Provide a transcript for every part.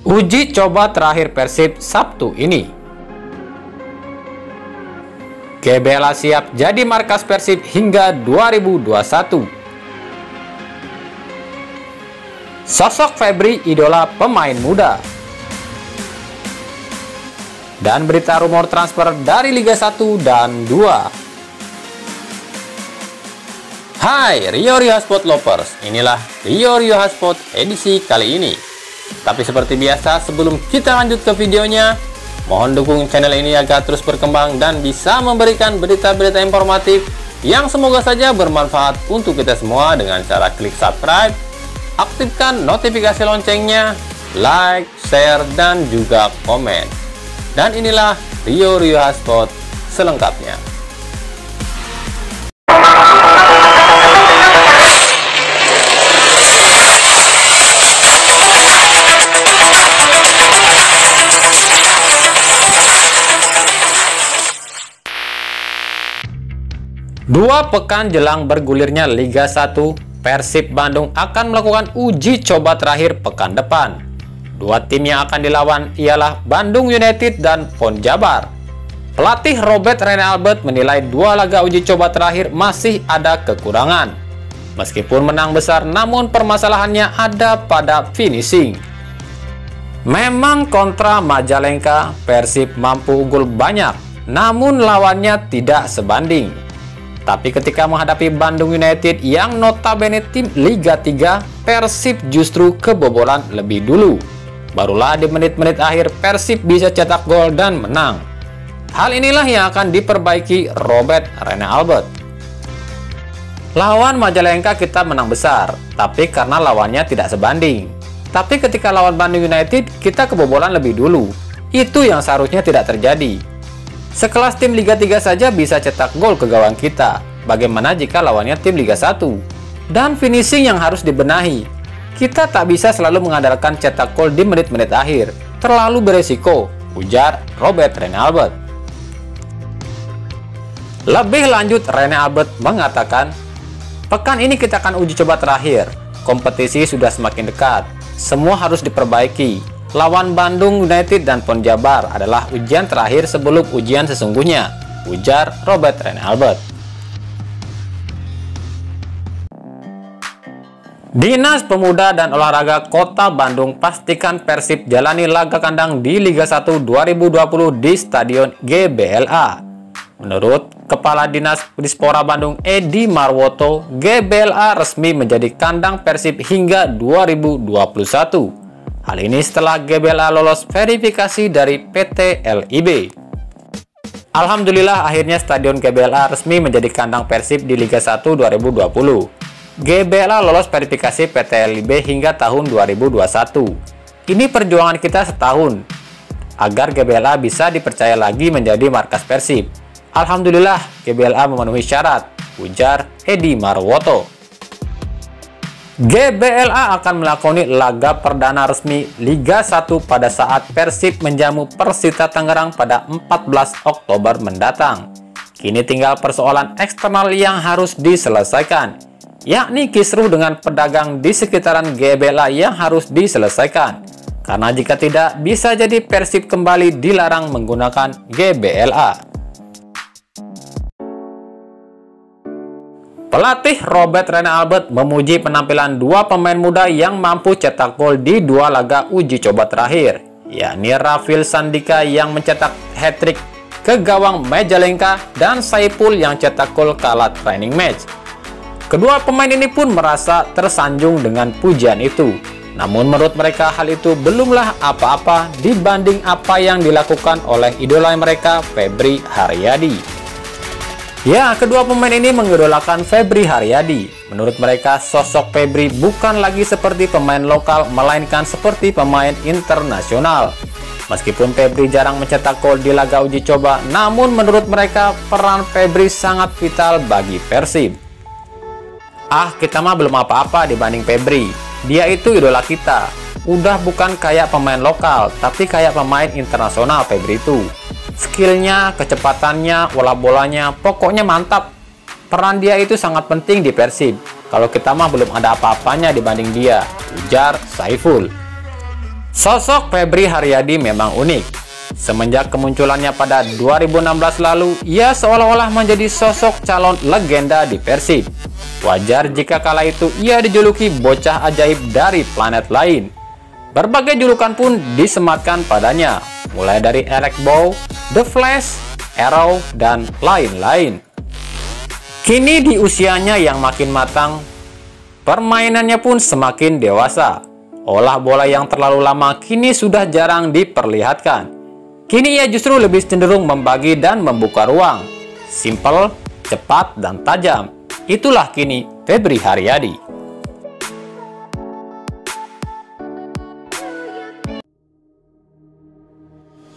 Uji coba terakhir Persib Sabtu ini. GBLA siap jadi markas Persib hingga 2021. Sosok Febri idola pemain muda. Dan berita rumor transfer dari Liga 1 dan 2. Hai Rio Hotspot Lovers, inilah Rio Hotspot edisi kali ini. Tapi seperti biasa, sebelum kita lanjut ke videonya, mohon dukung channel ini agar terus berkembang dan bisa memberikan berita-berita informatif yang semoga saja bermanfaat untuk kita semua dengan cara klik subscribe, aktifkan notifikasi loncengnya, like, share, dan juga komen. Dan inilah Rio Hotspot selengkapnya. Dua pekan jelang bergulirnya Liga 1, Persib Bandung akan melakukan uji coba terakhir pekan depan. Dua tim yang akan dilawan ialah Bandung United dan PON Jabar. Pelatih Robert Rene Albert menilai dua laga uji coba terakhir masih ada kekurangan. Meskipun menang besar, namun permasalahannya ada pada finishing. Memang kontra Majalengka, Persib mampu unggul banyak, namun lawannya tidak sebanding. Tapi ketika menghadapi Bandung United yang notabene tim Liga 3, Persib justru kebobolan lebih dulu. Barulah di menit-menit akhir Persib bisa cetak gol dan menang. Hal inilah yang akan diperbaiki Robert Rene Albert. Lawan Majalengka kita menang besar, tapi karena lawannya tidak sebanding. Tapi ketika lawan Bandung United, kita kebobolan lebih dulu. Itu yang seharusnya tidak terjadi. Sekelas tim Liga 3 saja bisa cetak gol ke gawang kita. Bagaimana jika lawannya tim Liga 1? Dan finishing yang harus dibenahi. Kita tak bisa selalu mengandalkan cetak gol di menit-menit akhir. Terlalu beresiko, ujar Robert Rene Albert. Lebih lanjut, Rene Albert mengatakan, pekan ini kita akan uji coba terakhir. Kompetisi sudah semakin dekat. Semua harus diperbaiki. Lawan Bandung United dan PON Jabar adalah ujian terakhir sebelum ujian sesungguhnya, ujar Robert Rene Albert. Dinas Pemuda dan Olahraga Kota Bandung pastikan Persib jalani laga kandang di Liga 1 2020 di Stadion GBLA. Menurut Kepala Dinas Dispora Bandung Edi Marwoto, GBLA resmi menjadi kandang Persib hingga 2021. Hal ini setelah GBLA lolos verifikasi dari PT LIB. Alhamdulillah akhirnya Stadion GBLA resmi menjadi kandang Persib di Liga 1 2020. GBLA lolos verifikasi PT LIB hingga tahun 2021. Ini perjuangan kita setahun agar GBLA bisa dipercaya lagi menjadi markas Persib. Alhamdulillah GBLA memenuhi syarat, ujar Edi Marwoto. GBLA akan melakoni laga perdana resmi Liga 1 pada saat Persib menjamu Persita Tangerang pada 14 Oktober mendatang. Kini tinggal persoalan eksternal yang harus diselesaikan, yakni kisruh dengan pedagang di sekitaran GBLA yang harus diselesaikan. Karena jika tidak, bisa jadi Persib kembali dilarang menggunakan GBLA. Pelatih Robert Rene Albert memuji penampilan dua pemain muda yang mampu cetak gol di dua laga uji coba terakhir, yakni Rafil Sandika yang mencetak hat-trick ke gawang Majalengka dan Saiful yang cetak gol kala training match. Kedua pemain ini pun merasa tersanjung dengan pujian itu. Namun menurut mereka hal itu belumlah apa-apa dibanding apa yang dilakukan oleh idola mereka, Febri Haryadi. Ya, kedua pemain ini mengidolakan Febri Haryadi. Menurut mereka, sosok Febri bukan lagi seperti pemain lokal, melainkan seperti pemain internasional. Meskipun Febri jarang mencetak gol di laga uji coba, namun menurut mereka, peran Febri sangat vital bagi Persib. Kita mah belum apa-apa dibanding Febri. Dia itu idola kita. Udah bukan kayak pemain lokal, tapi kayak pemain internasional Febri itu. Skillnya, kecepatannya, bola bolanya, pokoknya mantap. Peran dia itu sangat penting di Persib. Kalau kita mah belum ada apa-apanya dibanding dia, ujar Saiful. Sosok Febri Haryadi memang unik. Semenjak kemunculannya pada 2016 lalu, ia seolah-olah menjadi sosok calon legenda di Persib. Wajar jika kala itu ia dijuluki bocah ajaib dari planet lain. Berbagai julukan pun disematkan padanya, mulai dari Eric Bow, The Flash, Arrow, dan lain-lain. Kini di usianya yang makin matang, permainannya pun semakin dewasa. Olah bola yang terlalu lama kini sudah jarang diperlihatkan. Kini ia justru lebih cenderung membagi dan membuka ruang. Simple, cepat, dan tajam. Itulah kini Febri Haryadi.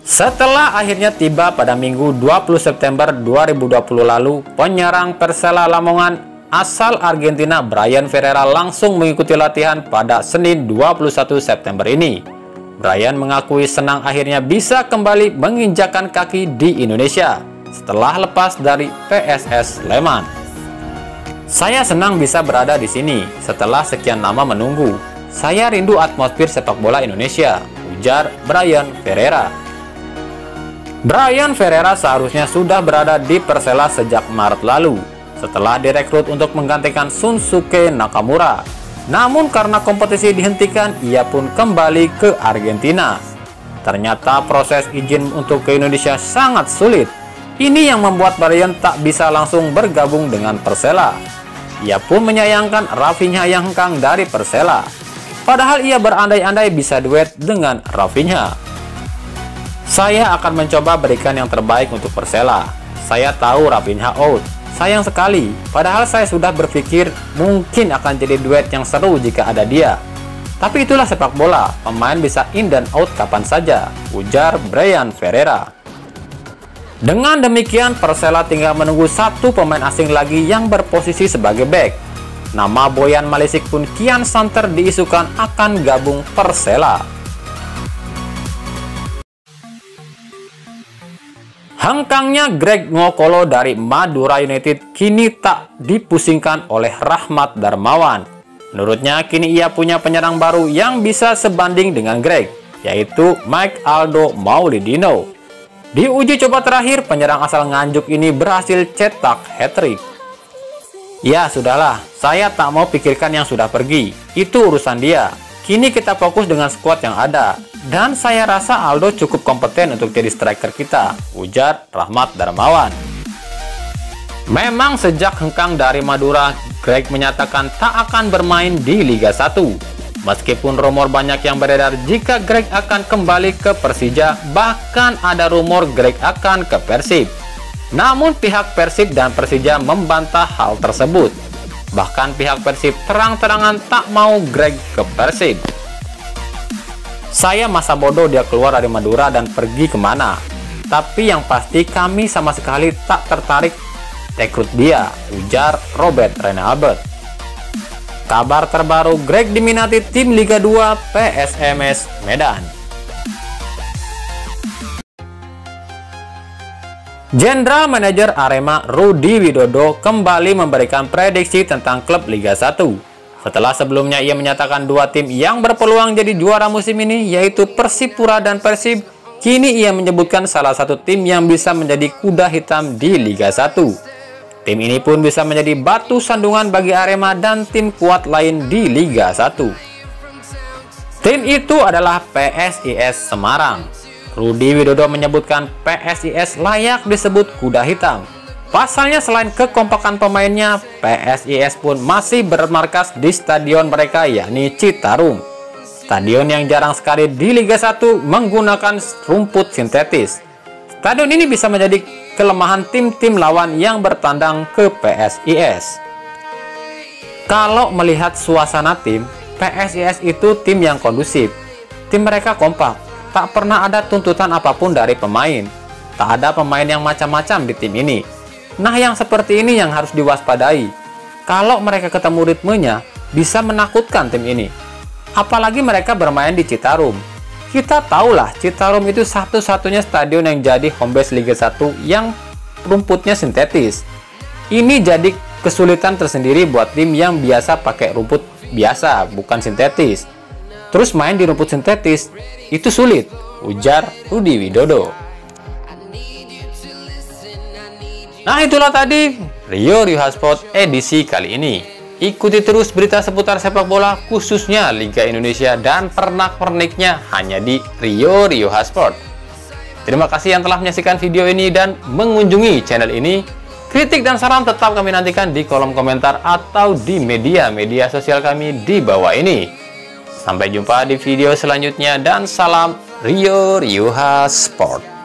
Setelah akhirnya tiba pada Minggu 20 September 2020 lalu, penyerang Persela Lamongan asal Argentina Bryan Ferreira langsung mengikuti latihan pada Senin 21 September ini. Bryan mengakui senang akhirnya bisa kembali menginjakkan kaki di Indonesia setelah lepas dari PSS Sleman. Saya senang bisa berada di sini setelah sekian lama menunggu. Saya rindu atmosfer sepak bola Indonesia, ujar Bryan Ferreira. Bryan Ferreira seharusnya sudah berada di Persela sejak Maret lalu, setelah direkrut untuk menggantikan Shunsuke Nakamura. Namun karena kompetisi dihentikan, ia pun kembali ke Argentina. Ternyata proses izin untuk ke Indonesia sangat sulit. Ini yang membuat Bryan tak bisa langsung bergabung dengan Persela. Ia pun menyayangkan Rafinha yang hengkang dari Persela. Padahal ia berandai-andai bisa duet dengan Rafinha. Saya akan mencoba berikan yang terbaik untuk Persela. Saya tahu Rafinha out. Sayang sekali, padahal saya sudah berpikir mungkin akan jadi duet yang seru jika ada dia. Tapi itulah sepak bola, pemain bisa in dan out kapan saja, ujar Bryan Ferreira. Dengan demikian, Persela tinggal menunggu satu pemain asing lagi yang berposisi sebagai bek. Nama Boyan Malisic pun kian santer diisukan akan gabung Persela. Hengkangnya Greg Ngokolo dari Madura United kini tak dipusingkan oleh Rahmat Darmawan. Menurutnya kini ia punya penyerang baru yang bisa sebanding dengan Greg, yaitu Mike Aldo Maulidino. Di uji coba terakhir, penyerang asal Nganjuk ini berhasil cetak hat-trick. Ya sudahlah, saya tak mau pikirkan yang sudah pergi, itu urusan dia. Kini kita fokus dengan skuad yang ada. Dan saya rasa Aldo cukup kompeten untuk jadi striker kita, ujar Rahmat Darmawan. Memang sejak hengkang dari Madura, Greg menyatakan tak akan bermain di Liga 1. Meskipun rumor banyak yang beredar jika Greg akan kembali ke Persija, bahkan ada rumor Greg akan ke Persib. Namun pihak Persib dan Persija membantah hal tersebut. Bahkan pihak Persib terang-terangan tak mau Greg ke Persib. Saya masa bodoh dia keluar dari Madura dan pergi kemana. Tapi yang pasti kami sama sekali tak tertarik rekrut dia, ujar Robert Renalbert. Kabar terbaru, Greg diminati tim Liga 2 PSMS Medan. General Manager Arema Rudi Widodo kembali memberikan prediksi tentang klub Liga 1. Setelah sebelumnya ia menyatakan dua tim yang berpeluang jadi juara musim ini, yaitu Persipura dan Persib, kini ia menyebutkan salah satu tim yang bisa menjadi kuda hitam di Liga 1. Tim ini pun bisa menjadi batu sandungan bagi Arema dan tim kuat lain di Liga 1. Tim itu adalah PSIS Semarang. Rudi Widodo menyebutkan PSIS layak disebut kuda hitam. Pasalnya selain kekompakan pemainnya, PSIS pun masih bermarkas di stadion mereka yakni Citarum. Stadion yang jarang sekali di Liga 1 menggunakan rumput sintetis. Stadion ini bisa menjadi kelemahan tim-tim lawan yang bertandang ke PSIS. Kalau melihat suasana tim, PSIS itu tim yang kondusif. Tim mereka kompak, tak pernah ada tuntutan apapun dari pemain. Tak ada pemain yang macam-macam di tim ini. Nah, yang seperti ini yang harus diwaspadai. Kalau mereka ketemu ritmenya, bisa menakutkan tim ini. Apalagi mereka bermain di Citarum. Kita tahulah, Citarum itu satu-satunya stadion yang jadi home base Liga 1 yang rumputnya sintetis. Ini jadi kesulitan tersendiri buat tim yang biasa pakai rumput biasa, bukan sintetis. terus main di rumput sintetis, itu sulit, ujar Rudi Widodo. Nah itulah tadi Rio Sport edisi kali ini. Ikuti terus berita seputar sepak bola khususnya Liga Indonesia dan pernak-perniknya hanya di Rio Sport. Terima kasih yang telah menyaksikan video ini dan mengunjungi channel ini. Kritik dan saran tetap kami nantikan di kolom komentar atau di media sosial kami di bawah ini. Sampai jumpa di video selanjutnya dan salam Rio Sport.